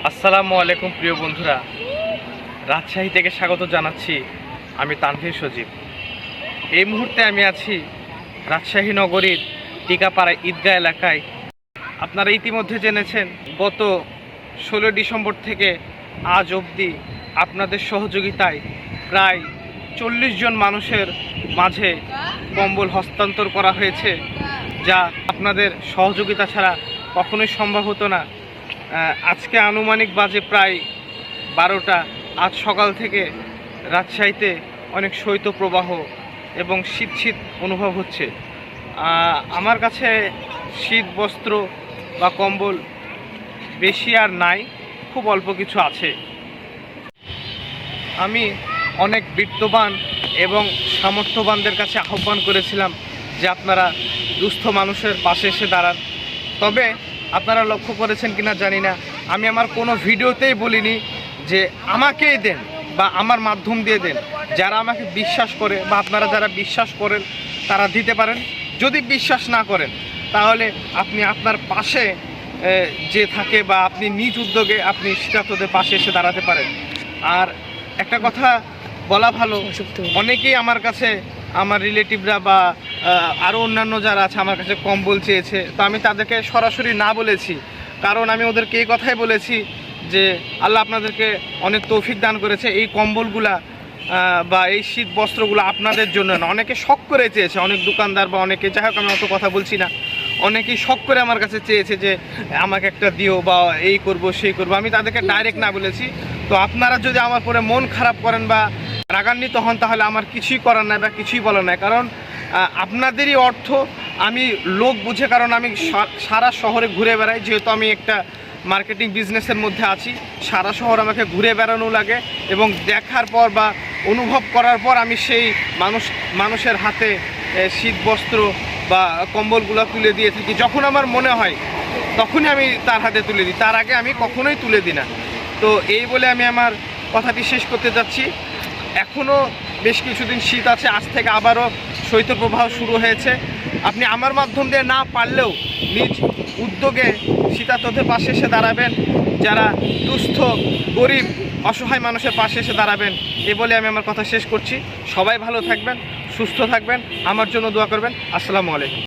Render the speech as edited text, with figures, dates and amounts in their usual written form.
আসসালামু আলাইকুম প্রিয় বন্ধুরা, রাজশাহী থেকে স্বাগত জানাচ্ছি। আমি তানভীর সজীব। এই মুহূর্তে আমি আছি রাজশাহী নগরীর টিকাপাড়া ঈদগাহ এলাকায়। আপনারা ইতিমধ্যে জেনেছেন গত 16 ডিসেম্বর থেকে আজ অবধি আপনাদের সহযোগিতায় প্রায় 40 জন মানুষের মাঝে কম্বল হস্তান্তর করা হয়েছে, যা আপনাদের সহযোগিতা ছাড়া কখনোই সম্ভব হতো না। আজকে আনুমানিক বাজে প্রায় 12টা। আজ সকাল থেকে রাজশাহীতে অনেক শৈত্যপ্রবাহ এবং শীত শীত অনুভব হচ্ছে। আমার কাছে শীত বস্ত্র বা কম্বল বেশি আর নাই, খুব অল্প কিছু আছে। আমি অনেক বিত্তবান এবং সামর্থ্যবানদের কাছে আহ্বান করেছিলাম যে আপনারা দুস্থ মানুষের পাশে এসে দাঁড়ান। তবে আপনারা লক্ষ্য করেছেন কিনা জানি না, আমি আমার কোনো ভিডিওতেই বলিনি যে আমাকেই দেন বা আমার মাধ্যম দিয়ে দেন। যারা আমাকে বিশ্বাস করে বা আপনারা যারা বিশ্বাস করেন তারা দিতে পারেন। যদি বিশ্বাস না করেন তাহলে আপনি আপনার পাশে যে থাকে বা আপনি নিজ উদ্যোগে আপনি শীতার্তদের পাশে এসে দাঁড়াতে পারেন। আর একটা কথা বলা ভালো, অনেকেই আমার কাছে, আমার রিলেটিভরা বা আরও অন্যান্য যারা আছে আমার কাছে কম্বল চেয়েছে। তো আমি তাদেরকে সরাসরি না বলেছি, কারণ আমি ওদেরকে এই কথাই বলেছি যে আল্লাহ আপনাদেরকে অনেক তৌফিক দান করেছে। এই কম্বলগুলা বা এই শীত বস্ত্রগুলো আপনাদের জন্য না। অনেকে শখ করে চেয়েছে, অনেক দোকানদার বা অনেকে, যাই হোক আমি অত কথা বলছি না, অনেকেই শখ করে আমার কাছে চেয়েছে যে আমাকে একটা দিও বা এই করব সেই করব। আমি তাদেরকে ডাইরেক্ট না বলেছি। তো আপনারা যদি আমার পরে মন খারাপ করেন বা রাগান্বিত হন তাহলে আমার কিছুই করার নাই বা কিছুই বলার নাই, কারণ আপনাদেরই অর্থ আমি লোক বুঝে, কারণ আমি সারা শহরে ঘুরে বেড়াই। যেহেতু আমি একটা মার্কেটিং বিজনেসের মধ্যে আছি, সারা শহর আমাকে ঘুরে বেড়ানো লাগে এবং দেখার পর বা অনুভব করার পর আমি সেই মানুষের হাতে শীত বস্ত্র বা কম্বলগুলো তুলে দিয়ে থাকি। যখন আমার মনে হয় তখনই আমি তার হাতে তুলে দিই, তার আগে আমি কখনোই তুলে দিই না। তো এই বলে আমি আমার কথাটি শেষ করতে যাচ্ছি। এখনও বেশ কিছুদিন শীত আছে, আজ থেকে আবারও শৈত্যপ্রবাহ শুরু হয়েছে। আপনি আমার মাধ্যম দিয়ে না পারলেও নিজ উদ্যোগে শীতার্তদের পাশে এসে দাঁড়াবেন, যারা দুস্থ গরিব অসহায় মানুষের পাশে এসে দাঁড়াবেন। এ বলে আমি আমার কথা শেষ করছি। সবাই ভালো থাকবেন, সুস্থ থাকবেন, আমার জন্য দোয়া করবেন। আসসালামু আলাইকুম।